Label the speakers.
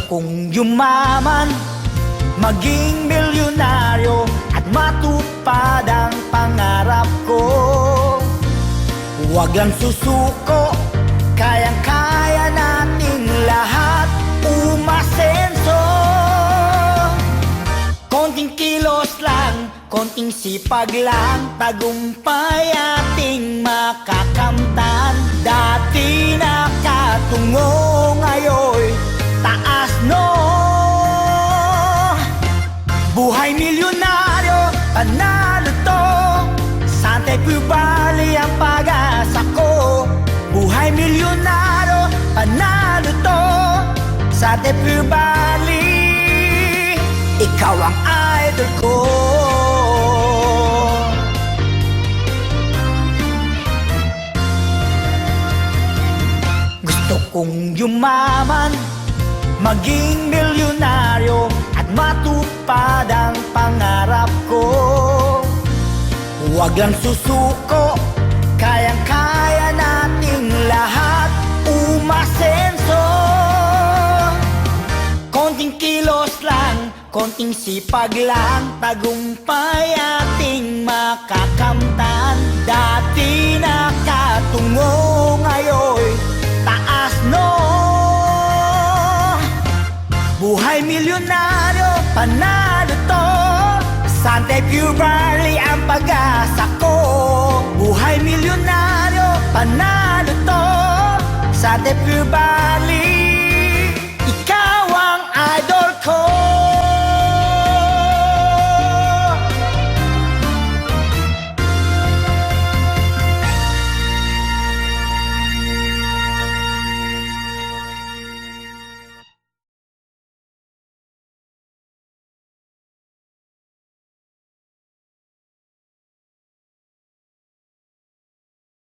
Speaker 1: kong yumaman, maging milyonaryo at matupad ang pangarap ko. Huwag lang susuko, kayang-kaya nating lahat umasenso. Konting kilos lang, konting sipag lang, tagumpay ating makakamtan. Dati nakatungo, ngayon taas no. Buhay milyonaryo, panalo to. Sante Pubali ang pag-asa ko. Buhay milyonaryo, panalo to. Sante Pubali, ikaw ang idol ko. Gusto kong yumaman, maging milyonaryo at matupad ang pangarap ko. Huwag lang susuko, kayang-kaya nating lahat umasenso. Konting kilos lang, konting sipag lang, tagumpay ating makakamtan. Dati nakatungo, ngayon taas no. Buhay milyonaryo, panalo to. Sante Pubali ang pag-asa ko. Buhay milyonaryo, panalo to. Sante Pubali,